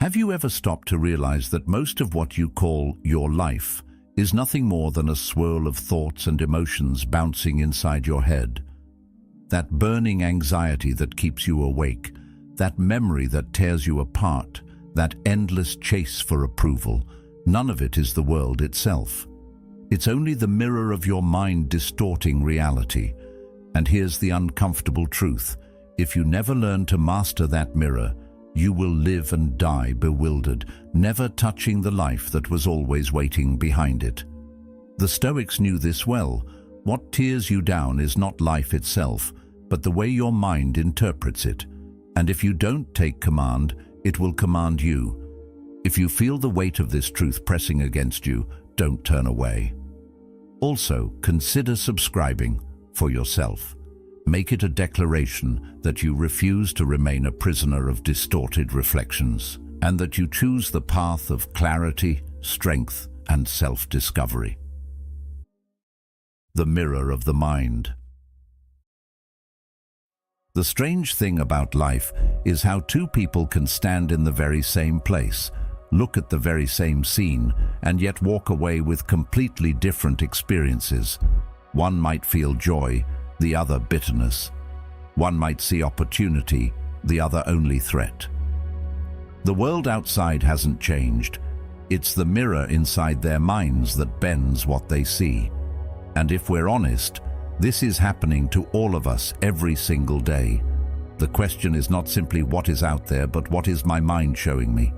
Have you ever stopped to realize that most of what you call your life is nothing more than a swirl of thoughts and emotions bouncing inside your head? That burning anxiety that keeps you awake, that memory that tears you apart, that endless chase for approval, none of it is the world itself. It's only the mirror of your mind distorting reality. And here's the uncomfortable truth. If you never learn to master that mirror, you will live and die bewildered, never touching the life that was always waiting behind it. The Stoics knew this well. What tears you down is not life itself, but the way your mind interprets it. And if you don't take command, it will command you. If you feel the weight of this truth pressing against you, don't turn away. Also, consider subscribing for yourself. Make it a declaration that you refuse to remain a prisoner of distorted reflections, and that you choose the path of clarity, strength, and self-discovery. The mirror of the mind. The strange thing about life is how two people can stand in the very same place, look at the very same scene, and yet walk away with completely different experiences. One might feel joy, the other bitterness. One might see opportunity, the other only threat. The world outside hasn't changed. It's the mirror inside their minds that bends what they see. And if we're honest, this is happening to all of us every single day. The question is not simply what is out there, but what is my mind showing me?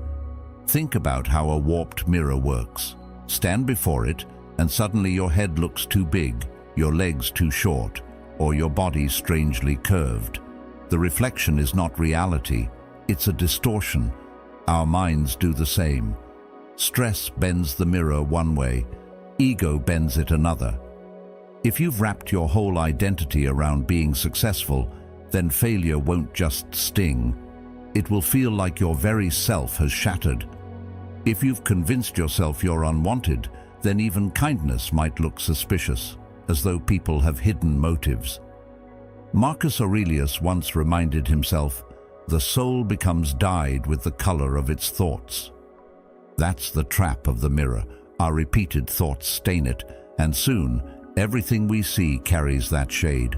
Think about how a warped mirror works. Stand before it, and suddenly your head looks too big, your legs too short, or your body strangely curved. The reflection is not reality, it's a distortion. Our minds do the same. Stress bends the mirror one way, ego bends it another. If you've wrapped your whole identity around being successful, then failure won't just sting. It will feel like your very self has shattered. If you've convinced yourself you're unwanted, then even kindness might look suspicious, as though people have hidden motives. Marcus Aurelius once reminded himself, "The soul becomes dyed with the color of its thoughts." That's the trap of the mirror. Our repeated thoughts stain it, and soon, everything we see carries that shade.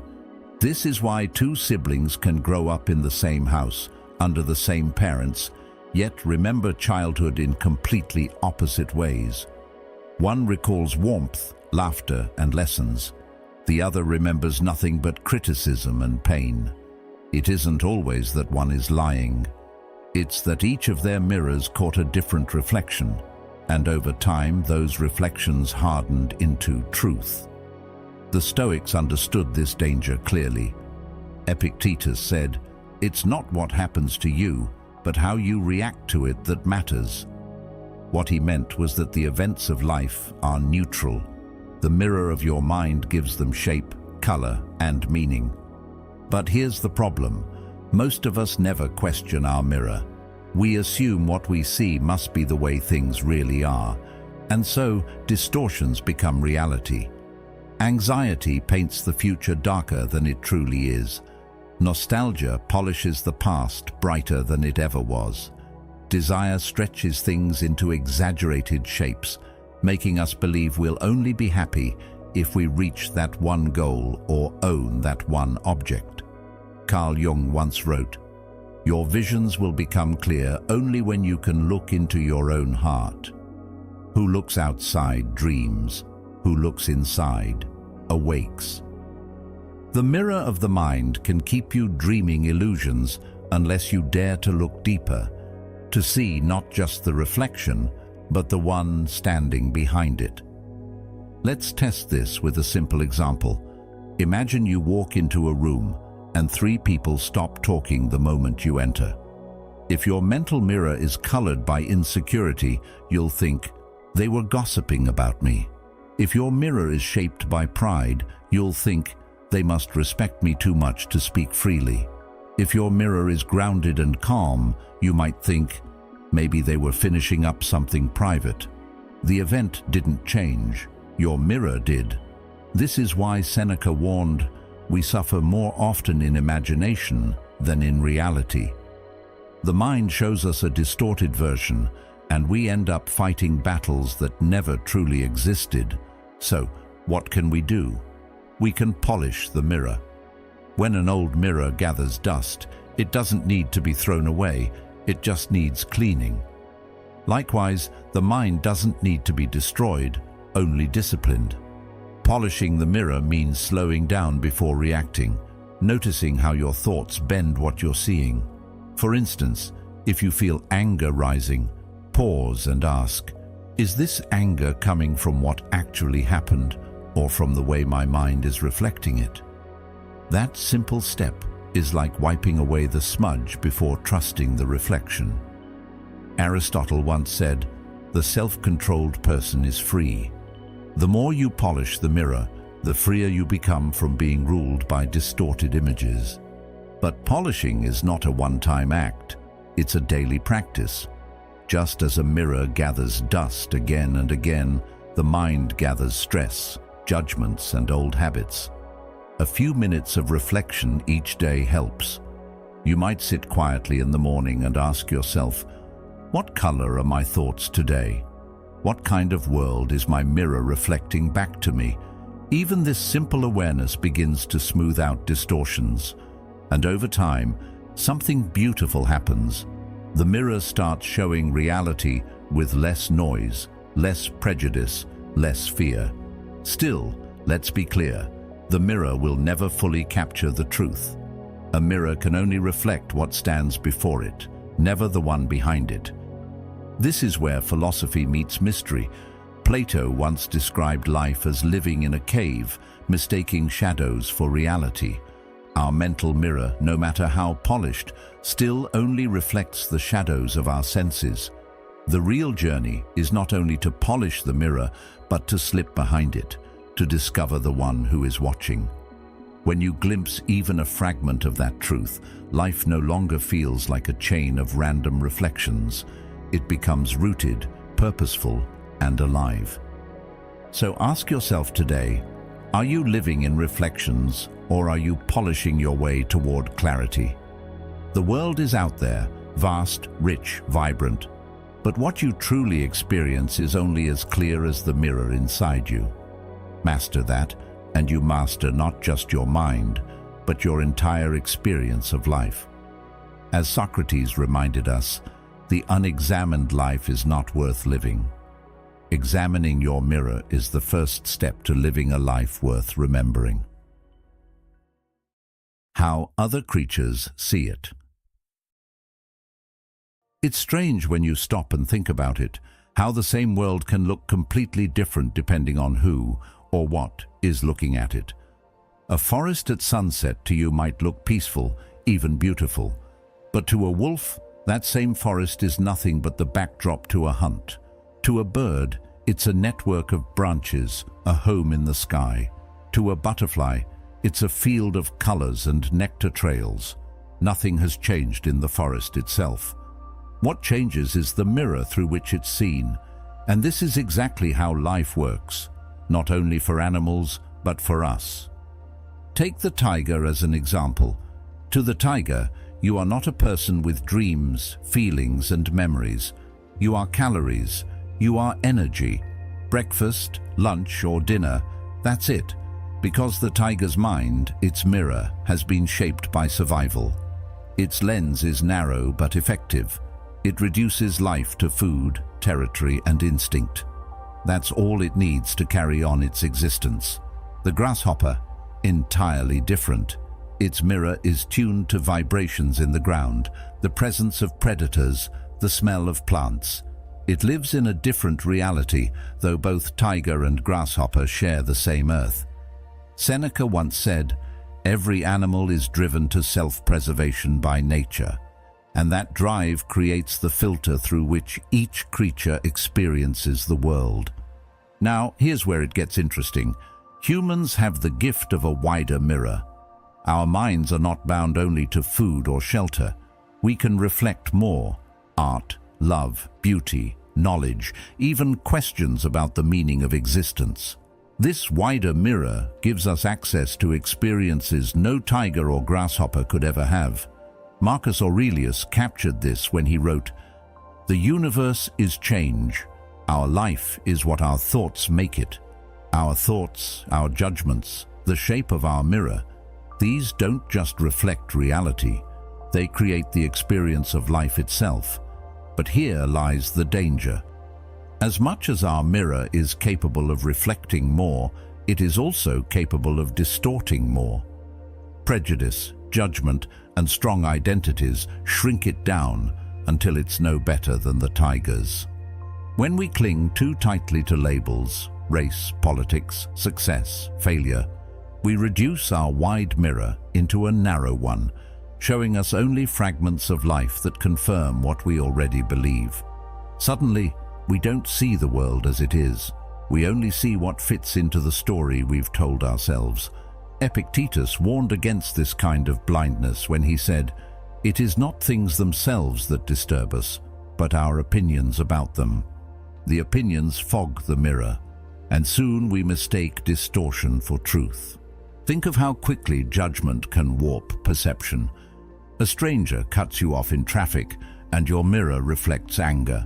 This is why two siblings can grow up in the same house, under the same parents, yet remember childhood in completely opposite ways. One recalls warmth, laughter, and lessons. The other remembers nothing but criticism and pain. It isn't always that one is lying. It's that each of their mirrors caught a different reflection, and over time those reflections hardened into truth. The Stoics understood this danger clearly. Epictetus said, "It's not what happens to you, but how you react to it that matters." What he meant was that the events of life are neutral. The mirror of your mind gives them shape, color, and meaning. But here's the problem. Most of us never question our mirror. We assume what we see must be the way things really are, and so distortions become reality. Anxiety paints the future darker than it truly is. Nostalgia polishes the past brighter than it ever was. Desire stretches things into exaggerated shapes, making us believe we'll only be happy if we reach that one goal or own that one object. Carl Jung once wrote, "Your visions will become clear only when you can look into your own heart. Who looks outside dreams, who looks inside awakes." The mirror of the mind can keep you dreaming illusions unless you dare to look deeper, to see not just the reflection, but the one standing behind it. Let's test this with a simple example. Imagine you walk into a room and three people stop talking the moment you enter. If your mental mirror is colored by insecurity, you'll think, "They were gossiping about me." If your mirror is shaped by pride, you'll think, "They must respect me too much to speak freely." If your mirror is grounded and calm, you might think, "Maybe they were finishing up something private." The event didn't change. Your mirror did. This is why Seneca warned, "We suffer more often in imagination than in reality." The mind shows us a distorted version, and we end up fighting battles that never truly existed. So, what can we do? We can polish the mirror. When an old mirror gathers dust, it doesn't need to be thrown away, it just needs cleaning. Likewise, the mind doesn't need to be destroyed, only disciplined. Polishing the mirror means slowing down before reacting, noticing how your thoughts bend what you're seeing. For instance, if you feel anger rising, pause and ask, is this anger coming from what actually happened or from the way my mind is reflecting it? That simple step is like wiping away the smudge before trusting the reflection. Aristotle once said, "The self-controlled person is free." The more you polish the mirror, the freer you become from being ruled by distorted images. But polishing is not a one-time act, it's a daily practice. Just as a mirror gathers dust again and again, the mind gathers stress, judgments, and old habits. A few minutes of reflection each day helps. You might sit quietly in the morning and ask yourself, what color are my thoughts today? What kind of world is my mirror reflecting back to me? Even this simple awareness begins to smooth out distortions. And over time, something beautiful happens. The mirror starts showing reality with less noise, less prejudice, less fear. Still, let's be clear, the mirror will never fully capture the truth. A mirror can only reflect what stands before it, never the one behind it. This is where philosophy meets mystery. Plato once described life as living in a cave, mistaking shadows for reality. Our mental mirror, no matter how polished, still only reflects the shadows of our senses. The real journey is not only to polish the mirror, but to slip behind it, to discover the one who is watching. When you glimpse even a fragment of that truth, life no longer feels like a chain of random reflections. It becomes rooted, purposeful, and alive. So ask yourself today, are you living in reflections, or are you polishing your way toward clarity? The world is out there, vast, rich, vibrant, but what you truly experience is only as clear as the mirror inside you. Master that, and you master not just your mind, but your entire experience of life. As Socrates reminded us, the unexamined life is not worth living. Examining your mirror is the first step to living a life worth remembering. How other creatures see it. It's strange when you stop and think about it, how the same world can look completely different depending on who or what is looking at it. A forest at sunset to you might look peaceful, even beautiful, but to a wolf, that same forest is nothing but the backdrop to a hunt. To a bird, it's a network of branches, a home in the sky. To a butterfly, it's a field of colors and nectar trails. Nothing has changed in the forest itself. What changes is the mirror through which it's seen, and this is exactly how life works, not only for animals, but for us. Take the tiger as an example. To the tiger, you are not a person with dreams, feelings, and memories. You are calories. You are energy. Breakfast, lunch, or dinner, that's it. Because the tiger's mind, its mirror, has been shaped by survival. Its lens is narrow but effective. It reduces life to food, territory, and instinct. That's all it needs to carry on its existence. The grasshopper, entirely different. Its mirror is tuned to vibrations in the ground, the presence of predators, the smell of plants. It lives in a different reality, though both tiger and grasshopper share the same earth. Seneca once said, "Every animal is driven to self-preservation by nature, and that drive creates the filter through which each creature experiences the world." Now, here's where it gets interesting. Humans have the gift of a wider mirror. Our minds are not bound only to food or shelter. We can reflect more: art, love, beauty, knowledge, even questions about the meaning of existence. This wider mirror gives us access to experiences no tiger or grasshopper could ever have. Marcus Aurelius captured this when he wrote, "The universe is change. Our life is what our thoughts make it. Our thoughts, our judgments, the shape of our mirror, these don't just reflect reality. They create the experience of life itself. But here lies the danger. As much as our mirror is capable of reflecting more, it is also capable of distorting more. Prejudice, judgment, and strong identities shrink it down until it's no better than the tigers. When we cling too tightly to labels, race, politics, success, failure, we reduce our wide mirror into a narrow one, showing us only fragments of life that confirm what we already believe. Suddenly, we don't see the world as it is. We only see what fits into the story we've told ourselves. Epictetus warned against this kind of blindness when he said, "It is not things themselves that disturb us, but our opinions about them. The opinions fog the mirror, and soon we mistake distortion for truth." Think of how quickly judgment can warp perception. A stranger cuts you off in traffic, and your mirror reflects anger.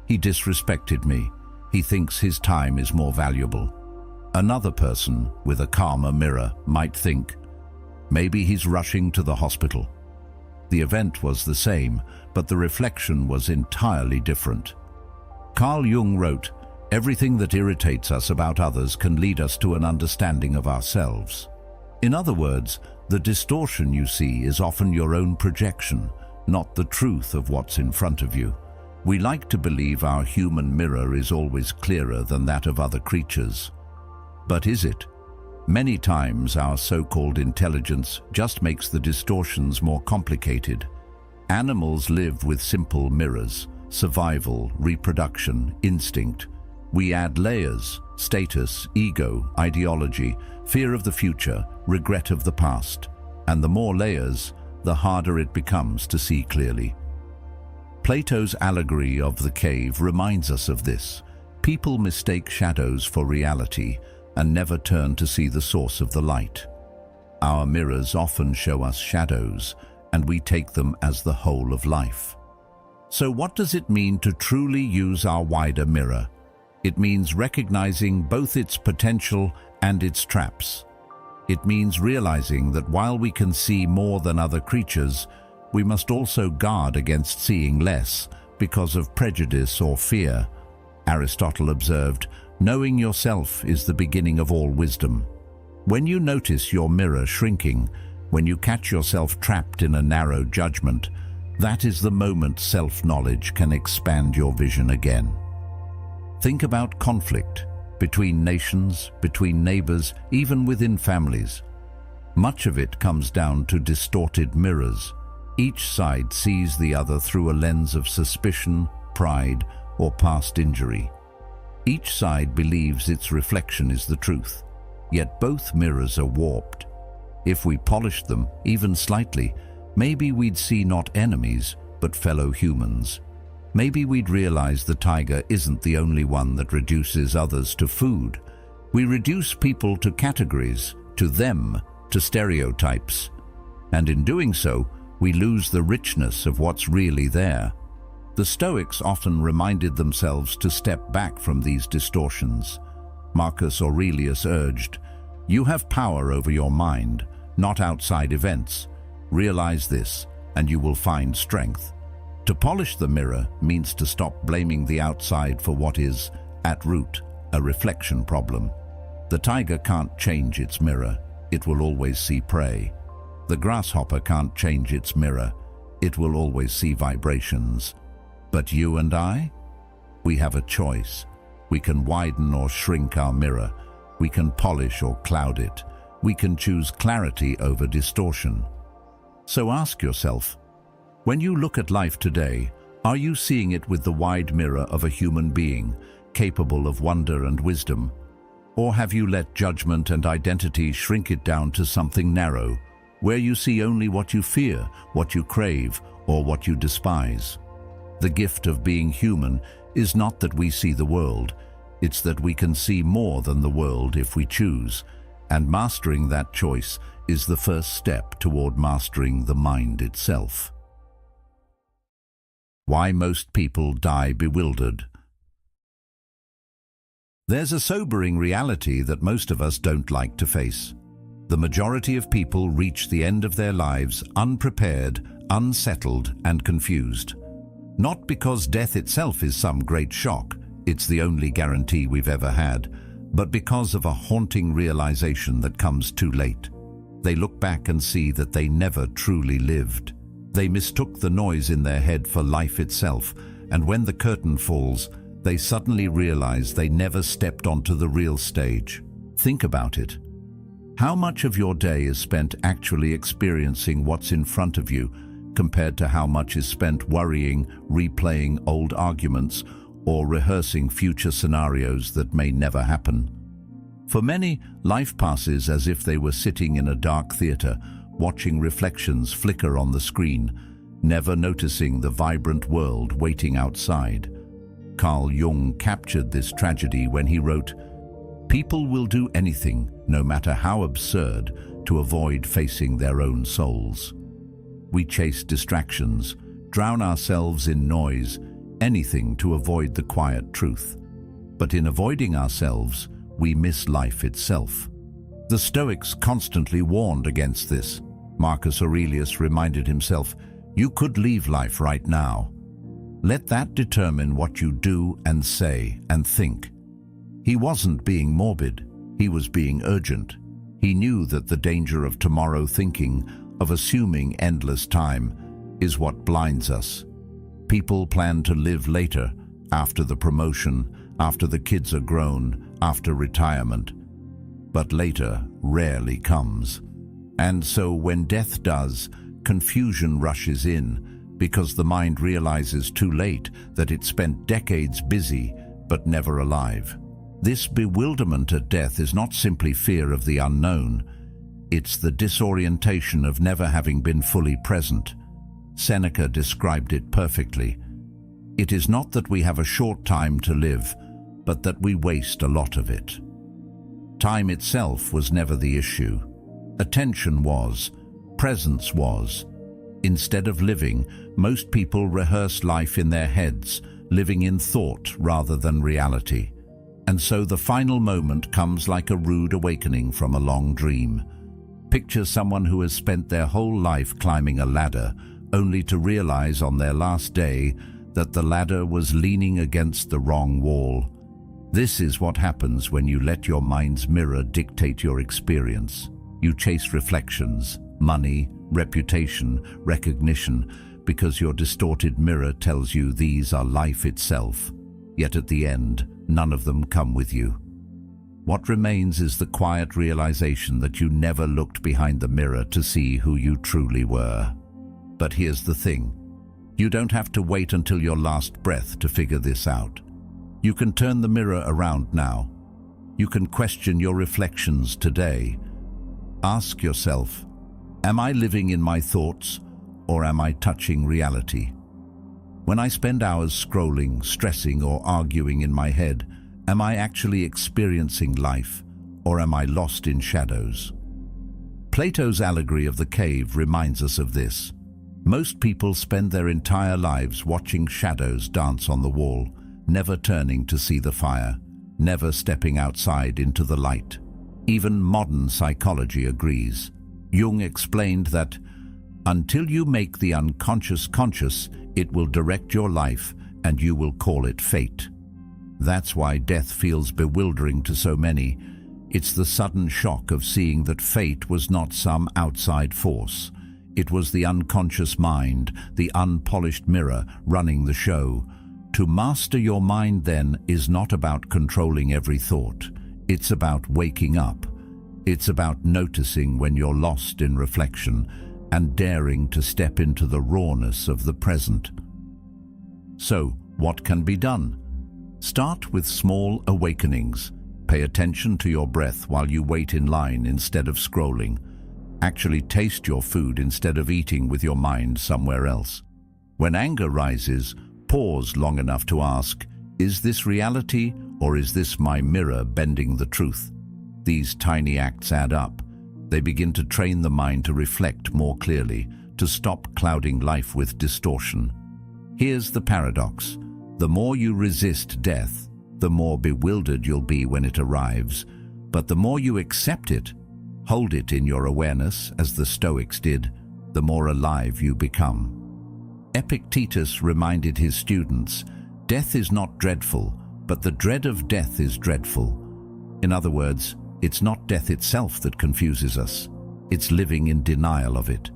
"He disrespected me. He thinks his time is more valuable." Another person with a calmer mirror might think, "Maybe he's rushing to the hospital." The event was the same, but the reflection was entirely different. Carl Jung wrote, "Everything that irritates us about others can lead us to an understanding of ourselves." In other words, the distortion you see is often your own projection, not the truth of what's in front of you. We like to believe our human mirror is always clearer than that of other creatures. But is it? Many times our so-called intelligence just makes the distortions more complicated. Animals live with simple mirrors: survival, reproduction, instinct. We add layers: status, ego, ideology, fear of the future, regret of the past. And the more layers, the harder it becomes to see clearly. Plato's allegory of the cave reminds us of this. People mistake shadows for reality and never turn to see the source of the light. Our mirrors often show us shadows, and we take them as the whole of life. So what does it mean to truly use our wider mirror? It means recognizing both its potential and its traps. It means realizing that while we can see more than other creatures, we must also guard against seeing less because of prejudice or fear. Aristotle observed, "Knowing yourself is the beginning of all wisdom." When you notice your mirror shrinking, when you catch yourself trapped in a narrow judgment, that is the moment self-knowledge can expand your vision again. Think about conflict between nations, between neighbors, even within families. Much of it comes down to distorted mirrors. Each side sees the other through a lens of suspicion, pride, or past injury. Each side believes its reflection is the truth, yet both mirrors are warped. If we polished them, even slightly, maybe we'd see not enemies, but fellow humans. Maybe we'd realize the tiger isn't the only one that reduces others to food. We reduce people to categories, to them, to stereotypes. And in doing so, we lose the richness of what's really there. The Stoics often reminded themselves to step back from these distortions. Marcus Aurelius urged, "You have power over your mind, not outside events. Realize this, and you will find strength." To polish the mirror means to stop blaming the outside for what is, at root, a reflection problem. The tiger can't change its mirror. It will always see prey. The grasshopper can't change its mirror. It will always see vibrations. But you and I? We have a choice. We can widen or shrink our mirror. We can polish or cloud it. We can choose clarity over distortion. So ask yourself, when you look at life today, are you seeing it with the wide mirror of a human being, capable of wonder and wisdom? Or have you let judgment and identity shrink it down to something narrow, where you see only what you fear, what you crave, or what you despise? The gift of being human is not that we see the world, it's that we can see more than the world if we choose. And mastering that choice is the first step toward mastering the mind itself. Why most people die bewildered. There's a sobering reality that most of us don't like to face. The majority of people reach the end of their lives unprepared, unsettled, and confused. Not because death itself is some great shock, it's the only guarantee we've ever had, but because of a haunting realization that comes too late. They look back and see that they never truly lived. They mistook the noise in their head for life itself, and when the curtain falls, they suddenly realize they never stepped onto the real stage. Think about it. How much of your day is spent actually experiencing what's in front of you, compared to how much is spent worrying, replaying old arguments, or rehearsing future scenarios that may never happen? For many, life passes as if they were sitting in a dark theater, watching reflections flicker on the screen, never noticing the vibrant world waiting outside. Carl Jung captured this tragedy when he wrote, "People will do anything, no matter how absurd, to avoid facing their own souls." We chase distractions, drown ourselves in noise, anything to avoid the quiet truth. But in avoiding ourselves, we miss life itself. The Stoics constantly warned against this. Marcus Aurelius reminded himself, "You could leave life right now. Let that determine what you do and say and think." He wasn't being morbid, he was being urgent. He knew that the danger of tomorrow thinking, of assuming endless time, is what blinds us. People plan to live later, after the promotion, after the kids are grown, after retirement. But later rarely comes. And so when death does, confusion rushes in, because the mind realizes too late that it spent decades busy but never alive. This bewilderment at death is not simply fear of the unknown. It's the disorientation of never having been fully present. Seneca described it perfectly. It is not that we have a short time to live, but that we waste a lot of it. Time itself was never the issue. Attention was, presence was. Instead of living, most people rehearse life in their heads, living in thought rather than reality. And so the final moment comes like a rude awakening from a long dream. Picture someone who has spent their whole life climbing a ladder, only to realize on their last day that the ladder was leaning against the wrong wall. This is what happens when you let your mind's mirror dictate your experience. You chase reflections, money, reputation, recognition, because your distorted mirror tells you these are life itself. Yet at the end, none of them come with you. What remains is the quiet realization that you never looked behind the mirror to see who you truly were. But here's the thing. You don't have to wait until your last breath to figure this out. You can turn the mirror around now. You can question your reflections today. Ask yourself, am I living in my thoughts, or am I touching reality? When I spend hours scrolling, stressing, or arguing in my head, am I actually experiencing life, or am I lost in shadows? Plato's allegory of the cave reminds us of this. Most people spend their entire lives watching shadows dance on the wall, never turning to see the fire, never stepping outside into the light. Even modern psychology agrees. Jung explained that until you make the unconscious conscious, it will direct your life and you will call it fate. That's why death feels bewildering to so many. It's the sudden shock of seeing that fate was not some outside force. It was the unconscious mind, the unpolished mirror running the show. To master your mind, then, is not about controlling every thought. It's about waking up. It's about noticing when you're lost in reflection and daring to step into the rawness of the present. So, what can be done? Start with small awakenings. Pay attention to your breath while you wait in line instead of scrolling. Actually taste your food instead of eating with your mind somewhere else. When anger rises, pause long enough to ask, is this reality or is this my mirror bending the truth? These tiny acts add up. They begin to train the mind to reflect more clearly, to stop clouding life with distortion. Here's the paradox. The more you resist death, the more bewildered you'll be when it arrives. But the more you accept it, hold it in your awareness, as the Stoics did, the more alive you become. Epictetus reminded his students, "Death is not dreadful, but the dread of death is dreadful." In other words, it's not death itself that confuses us. It's living in denial of it.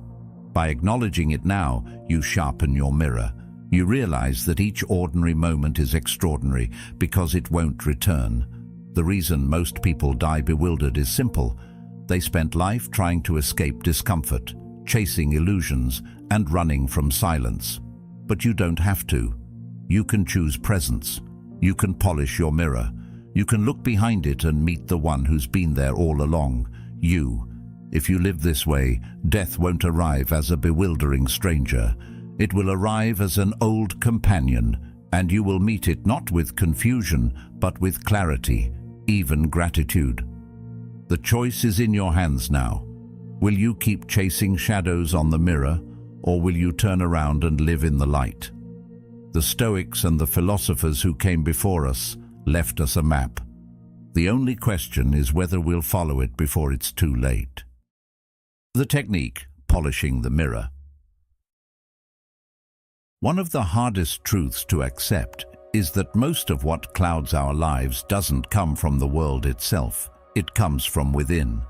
By acknowledging it now, you sharpen your mirror. You realize that each ordinary moment is extraordinary because it won't return. The reason most people die bewildered is simple. They spent life trying to escape discomfort, chasing illusions, and running from silence. But you don't have to. You can choose presence. You can polish your mirror. You can look behind it and meet the one who's been there all along, you. If you live this way, death won't arrive as a bewildering stranger. It will arrive as an old companion, and you will meet it not with confusion, but with clarity, even gratitude. The choice is in your hands now. Will you keep chasing shadows on the mirror, or will you turn around and live in the light? The Stoics and the philosophers who came before us left us a map. The only question is whether we'll follow it before it's too late. The technique, polishing the mirror. One of the hardest truths to accept is that most of what clouds our lives doesn't come from the world itself. It comes from within.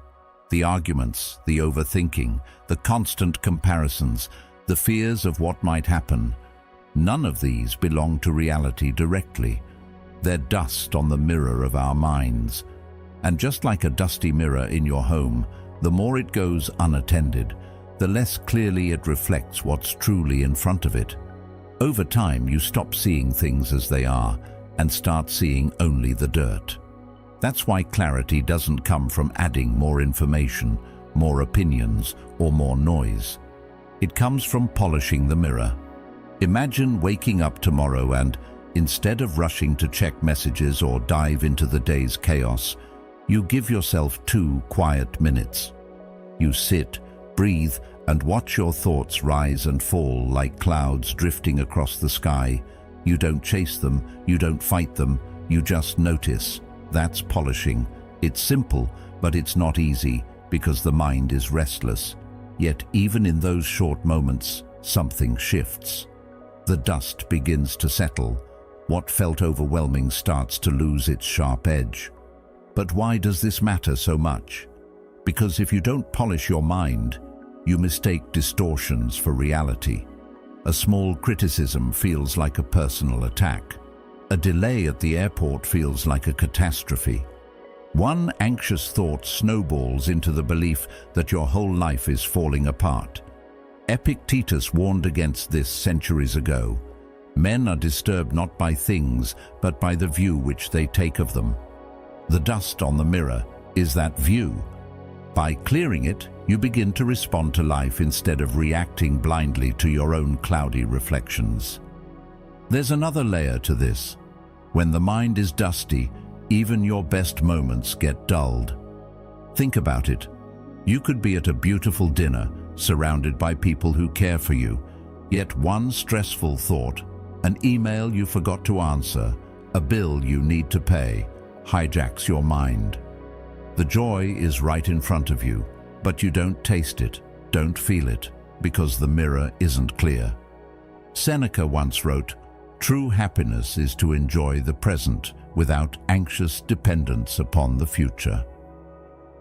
The arguments, the overthinking, the constant comparisons, the fears of what might happen. None of these belong to reality directly. They're dust on the mirror of our minds. And just like a dusty mirror in your home, the more it goes unattended, the less clearly it reflects what's truly in front of it. Over time, you stop seeing things as they are and start seeing only the dirt. That's why clarity doesn't come from adding more information, more opinions, or more noise. It comes from polishing the mirror. Imagine waking up tomorrow and, instead of rushing to check messages or dive into the day's chaos, you give yourself 2 quiet minutes. You sit, breathe, and watch your thoughts rise and fall like clouds drifting across the sky. You don't chase them, you don't fight them, you just notice. That's polishing. It's simple, but it's not easy because the mind is restless. Yet even in those short moments, something shifts. The dust begins to settle. What felt overwhelming starts to lose its sharp edge. But why does this matter so much? Because if you don't polish your mind, you mistake distortions for reality. A small criticism feels like a personal attack. A delay at the airport feels like a catastrophe. One anxious thought snowballs into the belief that your whole life is falling apart. Epictetus warned against this centuries ago. Men are disturbed not by things, but by the view which they take of them. The dust on the mirror is that view. By clearing it, you begin to respond to life instead of reacting blindly to your own cloudy reflections. There's another layer to this. When the mind is dusty, even your best moments get dulled. Think about it. You could be at a beautiful dinner, surrounded by people who care for you, yet one stressful thought, an email you forgot to answer, a bill you need to pay, hijacks your mind. The joy is right in front of you, but you don't taste it, don't feel it, because the mirror isn't clear. Seneca once wrote, "True happiness is to enjoy the present without anxious dependence upon the future."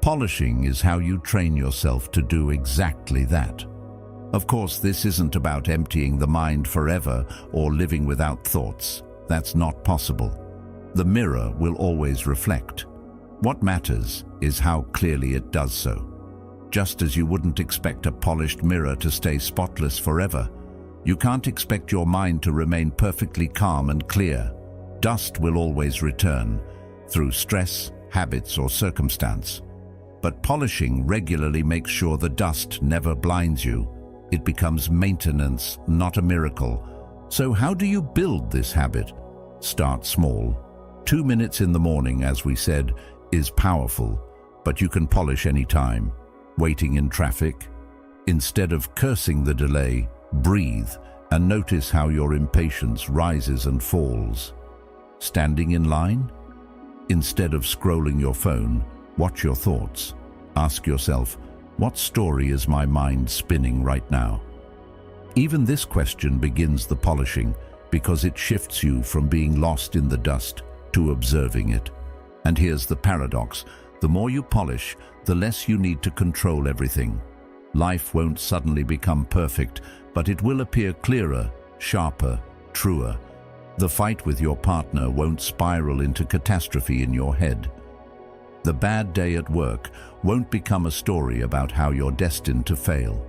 Polishing is how you train yourself to do exactly that. Of course, this isn't about emptying the mind forever or living without thoughts. That's not possible. The mirror will always reflect. What matters is how clearly it does so. Just as you wouldn't expect a polished mirror to stay spotless forever, you can't expect your mind to remain perfectly calm and clear. Dust will always return, through stress, habits, or circumstance. But polishing regularly makes sure the dust never blinds you. It becomes maintenance, not a miracle. So how do you build this habit? Start small. 2 minutes in the morning, as we said, is powerful. but you can polish any time. Waiting in traffic? Instead of cursing the delay, breathe and notice how your impatience rises and falls. Standing in line? Instead of scrolling your phone, watch your thoughts. Ask yourself, what story is my mind spinning right now? Even this question begins the polishing because it shifts you from being lost in the dust to observing it. And here's the paradox. The more you polish, the less you need to control everything. Life won't suddenly become perfect, but it will appear clearer, sharper, truer. The fight with your partner won't spiral into catastrophe in your head. The bad day at work won't become a story about how you're destined to fail.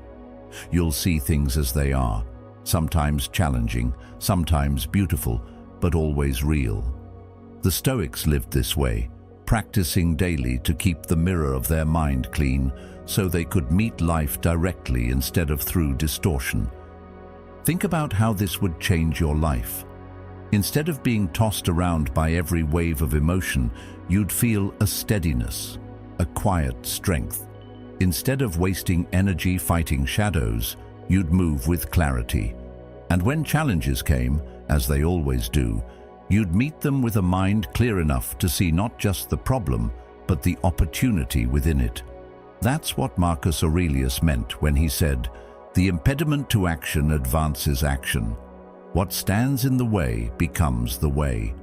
You'll see things as they are, sometimes challenging, sometimes beautiful, but always real. The Stoics lived this way, practicing daily to keep the mirror of their mind clean so they could meet life directly instead of through distortion. Think about how this would change your life. Instead of being tossed around by every wave of emotion, you'd feel a steadiness, a quiet strength. Instead of wasting energy fighting shadows, you'd move with clarity. And when challenges came, as they always do, you'd meet them with a mind clear enough to see not just the problem, but the opportunity within it. That's what Marcus Aurelius meant when he said, "The impediment to action advances action. What stands in the way becomes the way."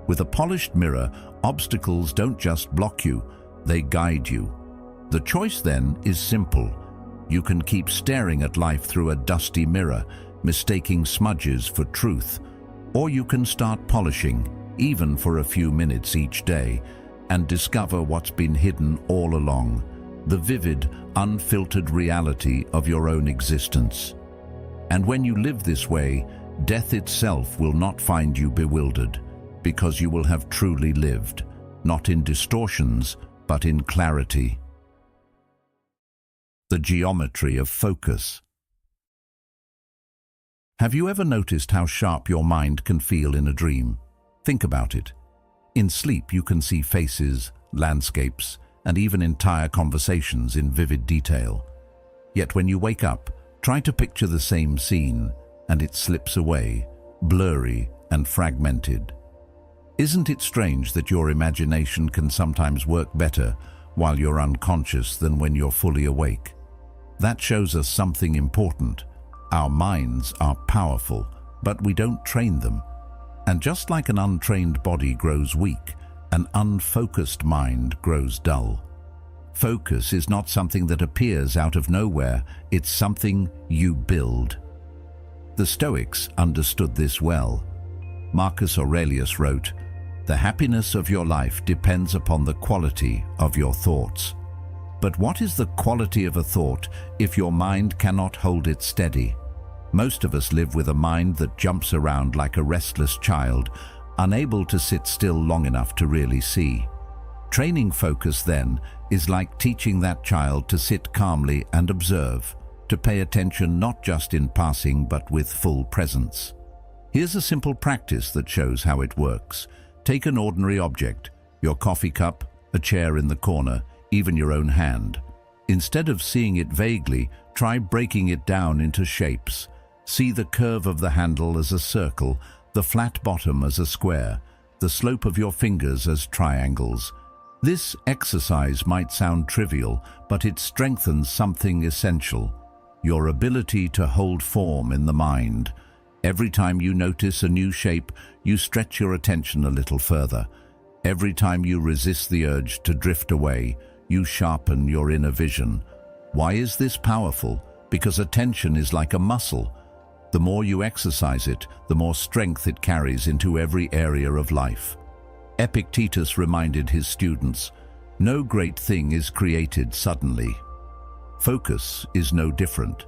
With a polished mirror, obstacles don't just block you, they guide you. The choice then is simple. You can keep staring at life through a dusty mirror, mistaking smudges for truth, or you can start polishing, even for a few minutes each day, and discover what's been hidden all along, the vivid, unfiltered reality of your own existence. And when you live this way, death itself will not find you bewildered, because you will have truly lived, not in distortions, but in clarity. The geometry of focus. Have you ever noticed how sharp your mind can feel in a dream? Think about it. In sleep, you can see faces, landscapes, and even entire conversations in vivid detail. Yet when you wake up, try to picture the same scene, and it slips away, blurry and fragmented. Isn't it strange that your imagination can sometimes work better while you're unconscious than when you're fully awake? That shows us something important. Our minds are powerful, but we don't train them. And just like an untrained body grows weak, an unfocused mind grows dull. Focus is not something that appears out of nowhere, it's something you build. The Stoics understood this well. Marcus Aurelius wrote, "The happiness of your life depends upon the quality of your thoughts." But what is the quality of a thought if your mind cannot hold it steady? Most of us live with a mind that jumps around like a restless child, unable to sit still long enough to really see. Training focus, then, is like teaching that child to sit calmly and observe, to pay attention not just in passing but with full presence. Here's a simple practice that shows how it works. Take an ordinary object, your coffee cup, a chair in the corner, even your own hand. Instead of seeing it vaguely, try breaking it down into shapes. See the curve of the handle as a circle, the flat bottom as a square, the slope of your fingers as triangles. This exercise might sound trivial, but it strengthens something essential: your ability to hold form in the mind. Every time you notice a new shape, you stretch your attention a little further. Every time you resist the urge to drift away, you sharpen your inner vision. Why is this powerful? Because attention is like a muscle. The more you exercise it, the more strength it carries into every area of life. Epictetus reminded his students, "No great thing is created suddenly." Focus is no different.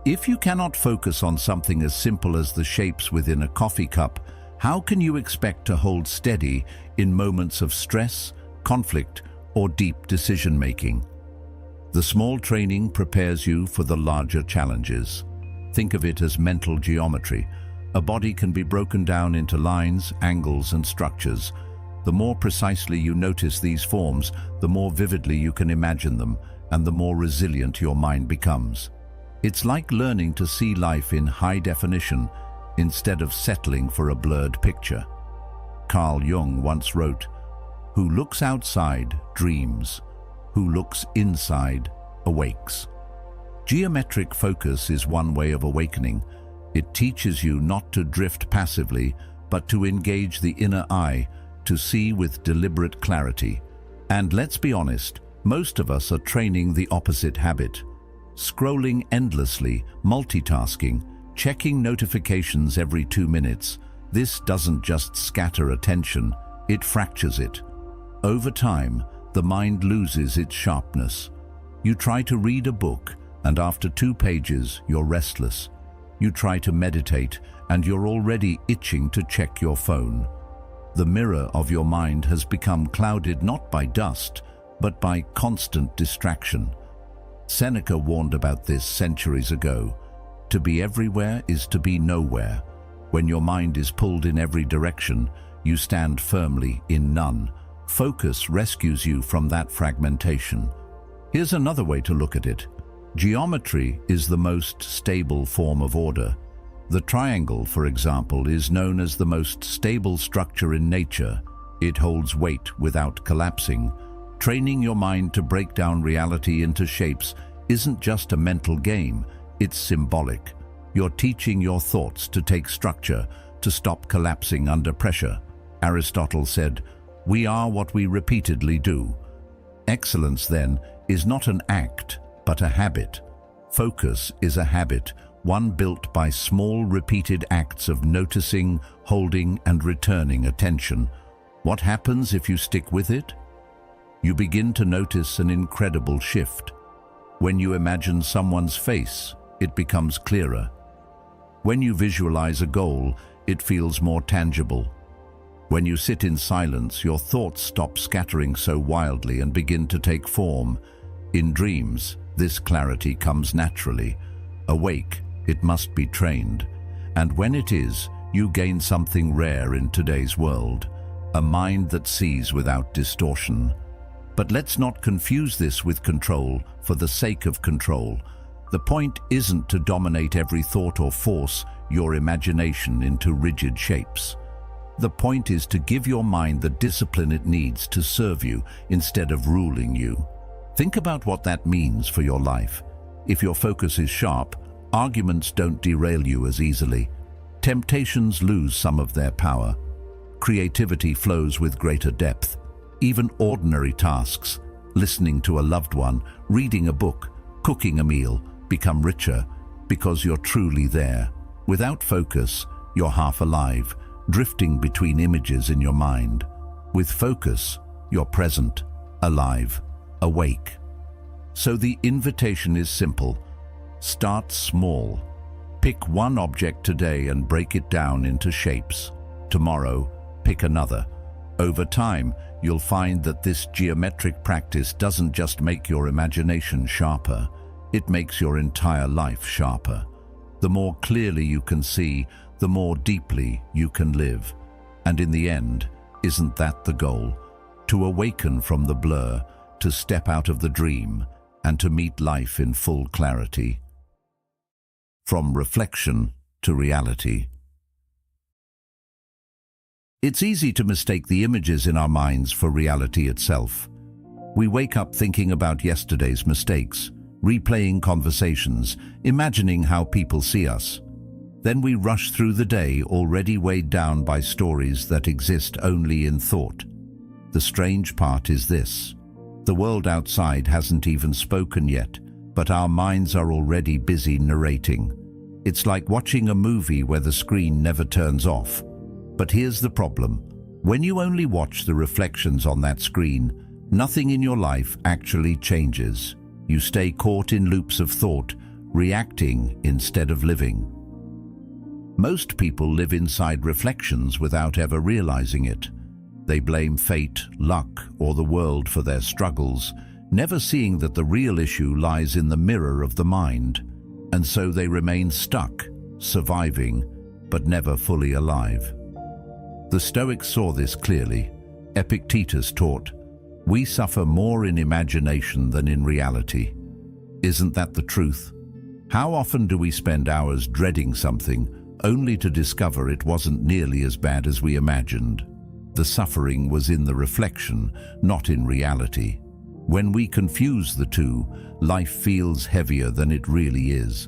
If you cannot focus on something as simple as the shapes within a coffee cup, how can you expect to hold steady in moments of stress, conflict, or deep decision-making? The small training prepares you for the larger challenges. Think of it as mental geometry. A body can be broken down into lines, angles, and structures. The more precisely you notice these forms, the more vividly you can imagine them, and the more resilient your mind becomes. It's like learning to see life in high definition instead of settling for a blurred picture. Carl Jung once wrote, "Who looks outside dreams, who looks inside awakes." Geometric focus is one way of awakening. It teaches you not to drift passively, but to engage the inner eye, to see with deliberate clarity. And let's be honest, most of us are training the opposite habit. Scrolling endlessly, multitasking, checking notifications every 2 minutes. This doesn't just scatter attention, it fractures it. Over time, the mind loses its sharpness. You try to read a book, and after 2 pages, you're restless. You try to meditate, and you're already itching to check your phone. The mirror of your mind has become clouded not by dust, but by constant distraction. Seneca warned about this centuries ago. To be everywhere is to be nowhere. When your mind is pulled in every direction, you stand firmly in none. Focus rescues you from that fragmentation. Here's another way to look at it. Geometry is the most stable form of order. The triangle, for example, is known as the most stable structure in nature. It holds weight without collapsing. Training your mind to break down reality into shapes isn't just a mental game, it's symbolic. You're teaching your thoughts to take structure, to stop collapsing under pressure. Aristotle said, "We are what we repeatedly do." Excellence, then, is not an act, but a habit. Focus is a habit, one built by small repeated acts of noticing, holding, and returning attention. What happens if you stick with it? You begin to notice an incredible shift. When you imagine someone's face, it becomes clearer. When you visualize a goal, it feels more tangible. When you sit in silence, your thoughts stop scattering so wildly and begin to take form. In dreams, this clarity comes naturally. Awake, it must be trained. And when it is, you gain something rare in today's world, a mind that sees without distortion. But let's not confuse this with control for the sake of control. The point isn't to dominate every thought or force your imagination into rigid shapes. The point is to give your mind the discipline it needs to serve you instead of ruling you. Think about what that means for your life. If your focus is sharp, arguments don't derail you as easily. Temptations lose some of their power. Creativity flows with greater depth. Even ordinary tasks, listening to a loved one, reading a book, cooking a meal, become richer because you're truly there. Without focus, you're half alive, drifting between images in your mind. With focus, you're present, alive, awake. So the invitation is simple. Start small. Pick one object today and break it down into shapes. Tomorrow, pick another. Over time, you'll find that this geometric practice doesn't just make your imagination sharper, it makes your entire life sharper. The more clearly you can see, the more deeply you can live. And in the end, isn't that the goal? To awaken from the blur, to step out of the dream, and to meet life in full clarity. From reflection to reality. It's easy to mistake the images in our minds for reality itself. We wake up thinking about yesterday's mistakes, replaying conversations, imagining how people see us. Then we rush through the day already weighed down by stories that exist only in thought. The strange part is this. The world outside hasn't even spoken yet, but our minds are already busy narrating. It's like watching a movie where the screen never turns off. But here's the problem. When you only watch the reflections on that screen, nothing in your life actually changes. You stay caught in loops of thought, reacting instead of living. Most people live inside reflections without ever realizing it. They blame fate, luck, or the world for their struggles, never seeing that the real issue lies in the mirror of the mind. And so they remain stuck, surviving, but never fully alive. The Stoics saw this clearly. Epictetus taught, "We suffer more in imagination than in reality." Isn't that the truth? How often do we spend hours dreading something only to discover it wasn't nearly as bad as we imagined? The suffering was in the reflection, not in reality. When we confuse the two, life feels heavier than it really is.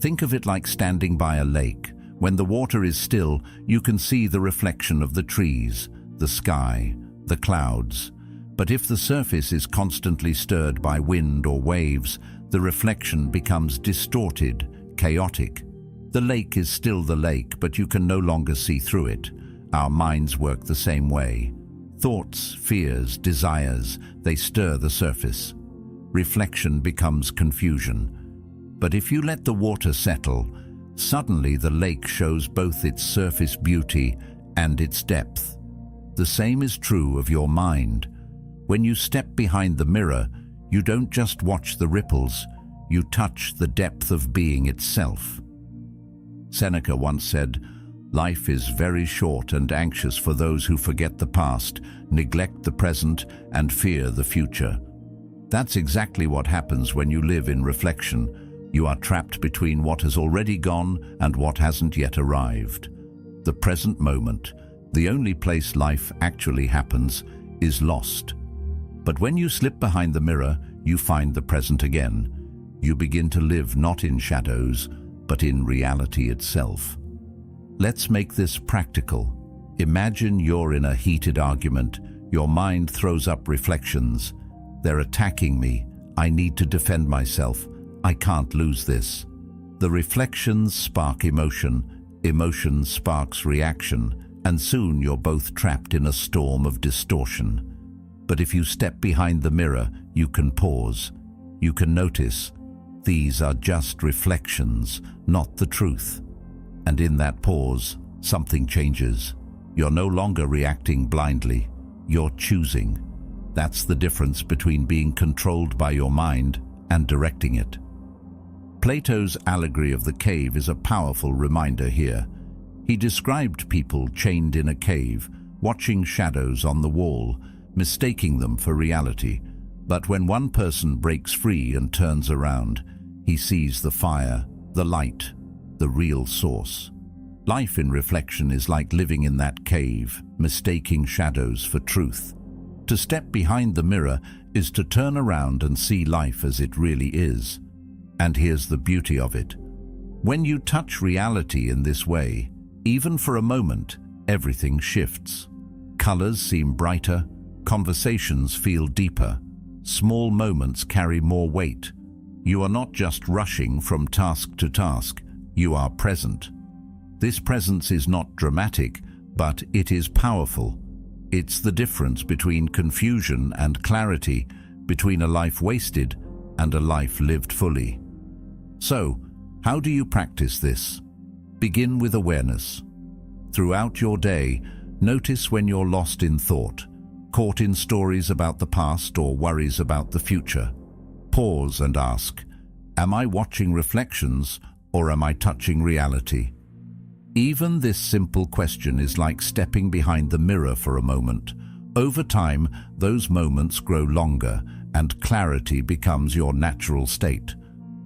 Think of it like standing by a lake. When the water is still, you can see the reflection of the trees, the sky, the clouds. But if the surface is constantly stirred by wind or waves, the reflection becomes distorted, chaotic. The lake is still the lake, but you can no longer see through it. Our minds work the same way. Thoughts, fears, desires, they stir the surface. Reflection becomes confusion. But if you let the water settle, suddenly the lake shows both its surface beauty and its depth. The same is true of your mind. When you step behind the mirror, you don't just watch the ripples, you touch the depth of being itself. Seneca once said, "Life is very short and anxious for those who forget the past, neglect the present, and fear the future." That's exactly what happens when you live in reflection. You are trapped between what has already gone and what hasn't yet arrived. The present moment, the only place life actually happens, is lost. But when you slip behind the mirror, you find the present again. You begin to live not in shadows, but in reality itself. Let's make this practical. Imagine you're in a heated argument. Your mind throws up reflections. "They're attacking me. I need to defend myself. I can't lose this." The reflections spark emotion. Emotion sparks reaction. And soon you're both trapped in a storm of distortion. But if you step behind the mirror, you can pause. You can notice, these are just reflections, not the truth. And in that pause, something changes. You're no longer reacting blindly. You're choosing. That's the difference between being controlled by your mind and directing it. Plato's allegory of the cave is a powerful reminder here. He described people chained in a cave, watching shadows on the wall, mistaking them for reality. But when one person breaks free and turns around, he sees the fire, the light, the real source. Life in reflection is like living in that cave, mistaking shadows for truth. To step behind the mirror is to turn around and see life as it really is. And here's the beauty of it. When you touch reality in this way, even for a moment, everything shifts. Colors seem brighter, conversations feel deeper, small moments carry more weight. You are not just rushing from task to task, you are present. This presence is not dramatic, but it is powerful. It's the difference between confusion and clarity, between a life wasted and a life lived fully. So, how do you practice this? Begin with awareness. Throughout your day, notice when you're lost in thought, caught in stories about the past or worries about the future. Pause and ask, am I watching reflections or am I touching reality? Even this simple question is like stepping behind the mirror for a moment. Over time, those moments grow longer and clarity becomes your natural state.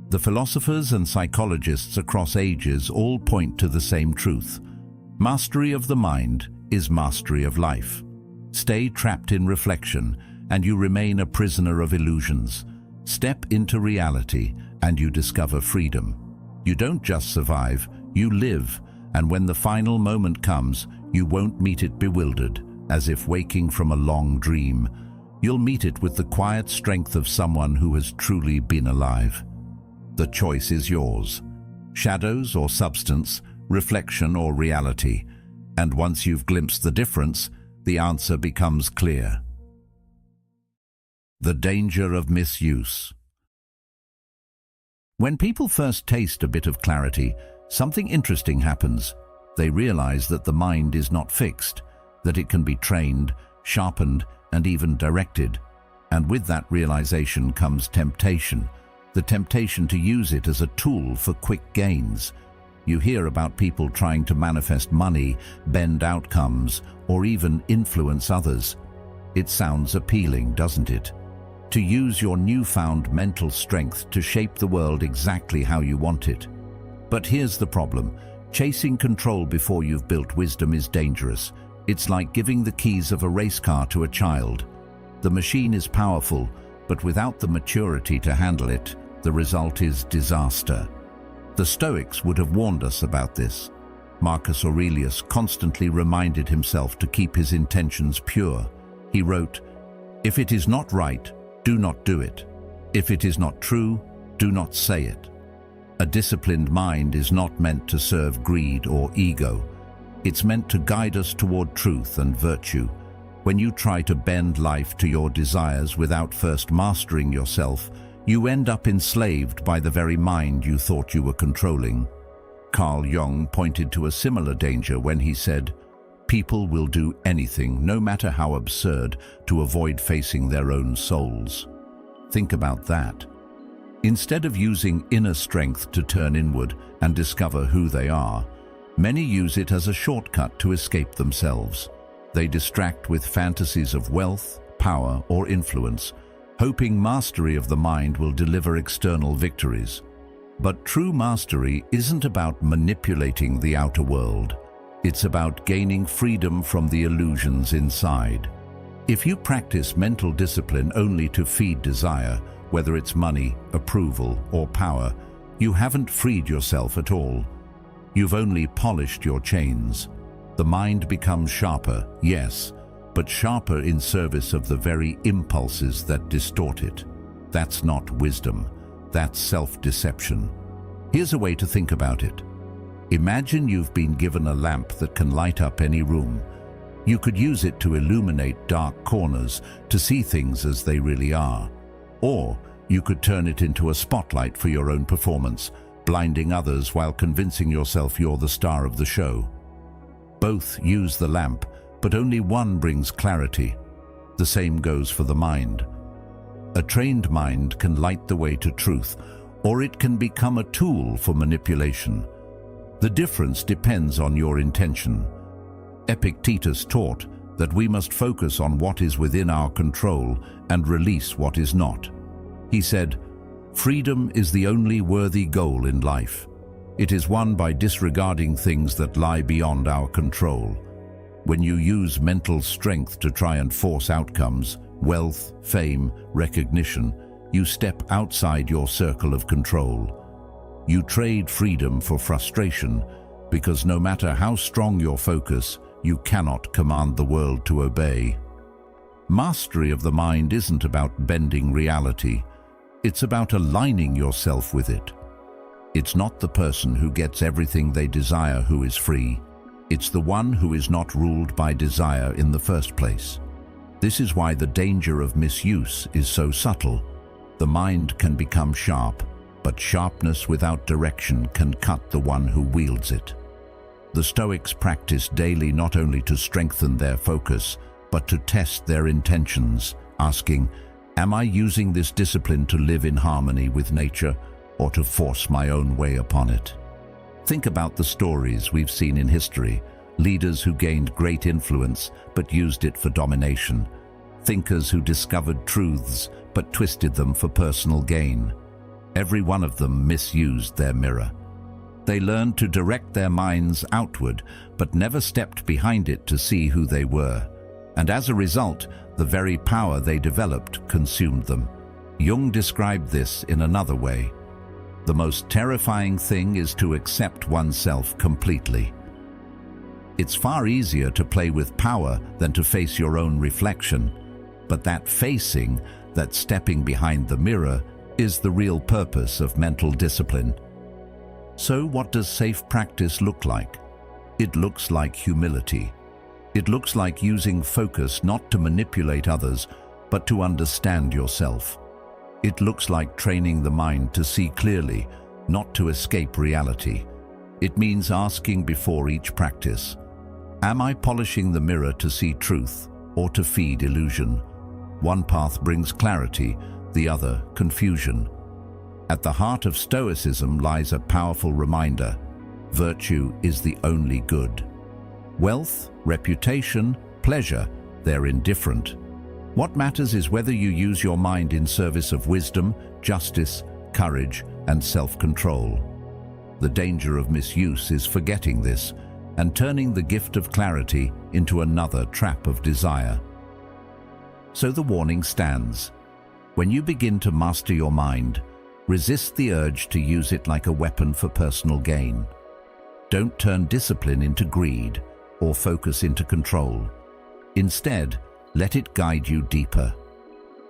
The philosophers and psychologists across ages all point to the same truth. Mastery of the mind is mastery of life. Stay trapped in reflection and you remain a prisoner of illusions. Step into reality and you discover freedom. You don't just survive, you live, and when the final moment comes, you won't meet it bewildered, as if waking from a long dream. You'll meet it with the quiet strength of someone who has truly been alive. The choice is yours. Shadows or substance, reflection or reality. And once you've glimpsed the difference, the answer becomes clear. The danger of misuse. When people first taste a bit of clarity, something interesting happens. They realize that the mind is not fixed, that it can be trained, sharpened, and even directed. And with that realization comes temptation. The temptation to use it as a tool for quick gains. You hear about people trying to manifest money, bend outcomes, or even influence others. It sounds appealing, doesn't it? To use your newfound mental strength to shape the world exactly how you want it. But here's the problem. Chasing control before you've built wisdom is dangerous. It's like giving the keys of a race car to a child. The machine is powerful, but without the maturity to handle it, the result is disaster. The Stoics would have warned us about this. Marcus Aurelius constantly reminded himself to keep his intentions pure. He wrote, "If it is not right, do not do it. If it is not true, do not say it." A disciplined mind is not meant to serve greed or ego. It's meant to guide us toward truth and virtue. When you try to bend life to your desires without first mastering yourself, you end up enslaved by the very mind you thought you were controlling. Carl Jung pointed to a similar danger when he said, "People will do anything, no matter how absurd, to avoid facing their own souls." Think about that. Instead of using inner strength to turn inward and discover who they are, many use it as a shortcut to escape themselves. They distract with fantasies of wealth, power, or influence, hoping mastery of the mind will deliver external victories. But true mastery isn't about manipulating the outer world. It's about gaining freedom from the illusions inside. If you practice mental discipline only to feed desire, whether it's money, approval, or power, you haven't freed yourself at all. You've only polished your chains. The mind becomes sharper, yes, but sharper in service of the very impulses that distort it. That's not wisdom. That's self-deception. Here's a way to think about it. Imagine you've been given a lamp that can light up any room. You could use it to illuminate dark corners, to see things as they really are. Or you could turn it into a spotlight for your own performance, blinding others while convincing yourself you're the star of the show. Both use the lamp, but only one brings clarity. The same goes for the mind. A trained mind can light the way to truth, or it can become a tool for manipulation. The difference depends on your intention. Epictetus taught that we must focus on what is within our control and release what is not. He said, "Freedom is the only worthy goal in life. It is won by disregarding things that lie beyond our control." When you use mental strength to try and force outcomes, wealth, fame, recognition, you step outside your circle of control. You trade freedom for frustration, because no matter how strong your focus, you cannot command the world to obey. Mastery of the mind isn't about bending reality. It's about aligning yourself with it. It's not the person who gets everything they desire who is free. It's the one who is not ruled by desire in the first place. This is why the danger of misuse is so subtle. The mind can become sharp, but sharpness without direction can cut the one who wields it. The Stoics practiced daily not only to strengthen their focus, but to test their intentions, asking, "Am I using this discipline to live in harmony with nature, or to force my own way upon it?" Think about the stories we've seen in history, leaders who gained great influence but used it for domination, thinkers who discovered truths but twisted them for personal gain. Every one of them misused their mirror. They learned to direct their minds outward, but never stepped behind it to see who they were. And as a result, the very power they developed consumed them. Jung described this in another way. The most terrifying thing is to accept oneself completely. It's far easier to play with power than to face your own reflection. But that facing, that stepping behind the mirror, is the real purpose of mental discipline. So what does safe practice look like? It looks like humility. It looks like using focus not to manipulate others, but to understand yourself. It looks like training the mind to see clearly, not to escape reality. It means asking before each practice, am I polishing the mirror to see truth or to feed illusion? One path brings clarity, the other confusion. At the heart of Stoicism lies a powerful reminder: virtue is the only good. Wealth, reputation, pleasure, they're indifferent. What matters is whether you use your mind in service of wisdom, justice, courage, and self-control. The danger of misuse is forgetting this and turning the gift of clarity into another trap of desire. So the warning stands. When you begin to master your mind, resist the urge to use it like a weapon for personal gain. Don't turn discipline into greed or focus into control. Instead, let it guide you deeper.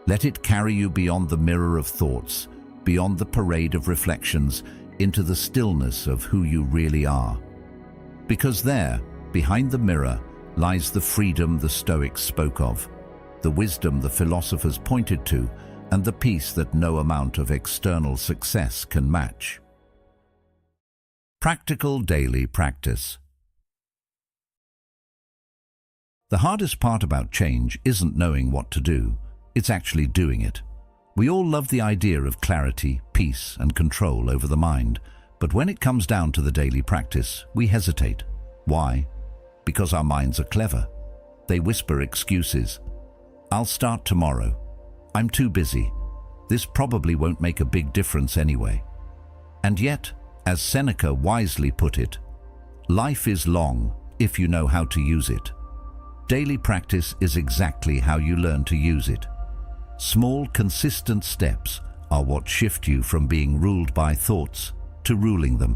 Let it carry you beyond the mirror of thoughts, beyond the parade of reflections, into the stillness of who you really are. Because there, behind the mirror, lies the freedom the Stoics spoke of, the wisdom the philosophers pointed to, and the peace that no amount of external success can match. Practical daily practice. The hardest part about change isn't knowing what to do, it's actually doing it. We all love the idea of clarity, peace, and control over the mind, but when it comes down to the daily practice, we hesitate. Why? Because our minds are clever. They whisper excuses. I'll start tomorrow. I'm too busy. This probably won't make a big difference anyway. And yet, as Seneca wisely put it, life is long if you know how to use it. Daily practice is exactly how you learn to use it. Small, consistent steps are what shift you from being ruled by thoughts to ruling them.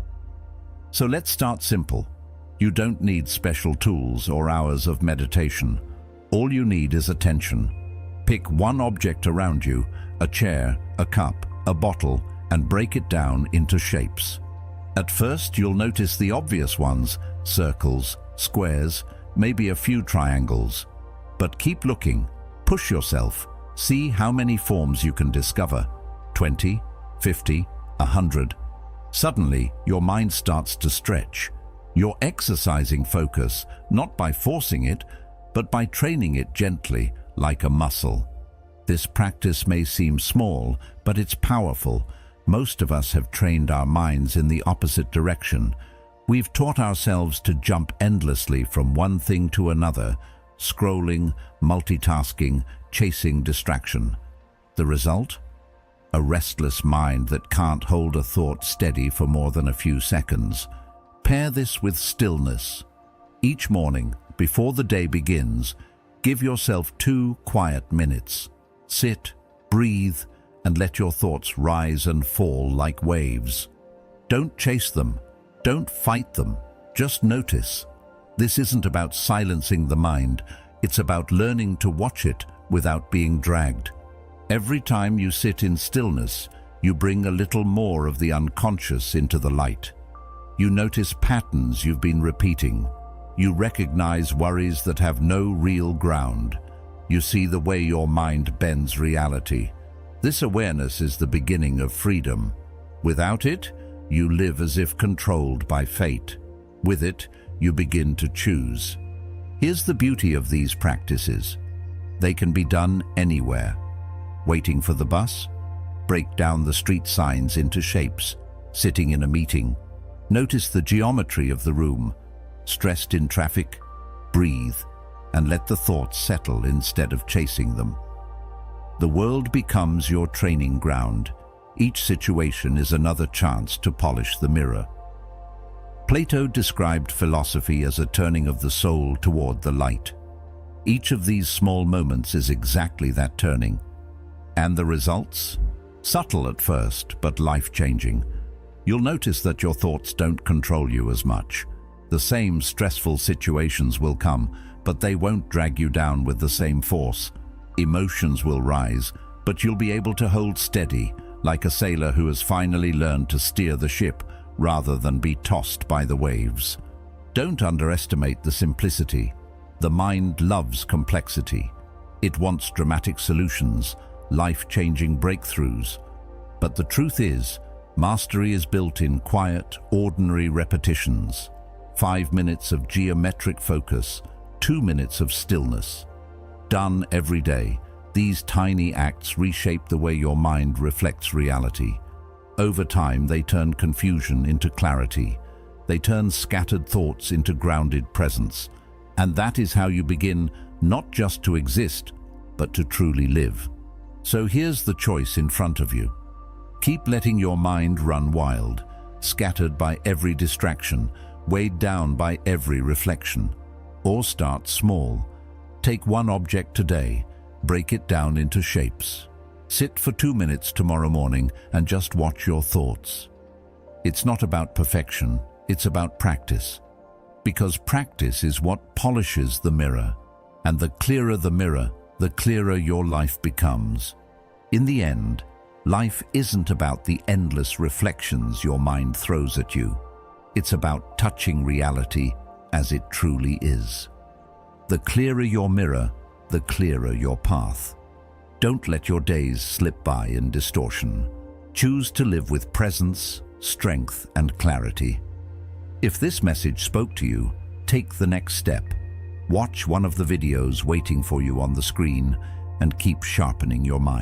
So let's start simple. You don't need special tools or hours of meditation. All you need is attention. Pick one object around you, a chair, a cup, a bottle, and break it down into shapes. At first, you'll notice the obvious ones, circles, squares, maybe a few triangles. But keep looking, push yourself, see how many forms you can discover. 20, 50, 100. Suddenly, your mind starts to stretch. You're exercising focus, not by forcing it, but by training it gently, like a muscle. This practice may seem small, but it's powerful. Most of us have trained our minds in the opposite direction. We've taught ourselves to jump endlessly from one thing to another, scrolling, multitasking, chasing distraction. The result? A restless mind that can't hold a thought steady for more than a few seconds. Pair this with stillness. Each morning, before the day begins, give yourself 2 quiet minutes. Sit, breathe, and let your thoughts rise and fall like waves. Don't chase them. Don't fight them. Just notice. This isn't about silencing the mind. It's about learning to watch it without being dragged. Every time you sit in stillness, you bring a little more of the unconscious into the light. You notice patterns you've been repeating. You recognize worries that have no real ground. You see the way your mind bends reality. This awareness is the beginning of freedom. Without it, you live as if controlled by fate. With it, you begin to choose. Here's the beauty of these practices. They can be done anywhere. Waiting for the bus? Break down the street signs into shapes. Sitting in a meeting? Notice the geometry of the room. Stressed in traffic? Breathe and let the thoughts settle instead of chasing them. The world becomes your training ground. Each situation is another chance to polish the mirror. Plato described philosophy as a turning of the soul toward the light. Each of these small moments is exactly that turning. And the results? Subtle at first, but life-changing. You'll notice that your thoughts don't control you as much. The same stressful situations will come, but they won't drag you down with the same force. Emotions will rise, but you'll be able to hold steady, like a sailor who has finally learned to steer the ship rather than be tossed by the waves. Don't underestimate the simplicity. The mind loves complexity. It wants dramatic solutions, life-changing breakthroughs. But the truth is, mastery is built in quiet, ordinary repetitions. 5 minutes of geometric focus, 2 minutes of stillness. Done every day, these tiny acts reshape the way your mind reflects reality. Over time, they turn confusion into clarity. They turn scattered thoughts into grounded presence. And that is how you begin not just to exist, but to truly live. So here's the choice in front of you. Keep letting your mind run wild, scattered by every distraction, weighed down by every reflection. Or start small. Take one object today, break it down into shapes. Sit for 2 minutes tomorrow morning and just watch your thoughts. It's not about perfection, it's about practice. Because practice is what polishes the mirror. And the clearer the mirror, the clearer your life becomes. In the end, life isn't about the endless reflections your mind throws at you. It's about touching reality as it truly is. The clearer your mirror, the clearer your path. Don't let your days slip by in distortion. Choose to live with presence, strength, and clarity. If this message spoke to you, take the next step. Watch one of the videos waiting for you on the screen and keep sharpening your mind.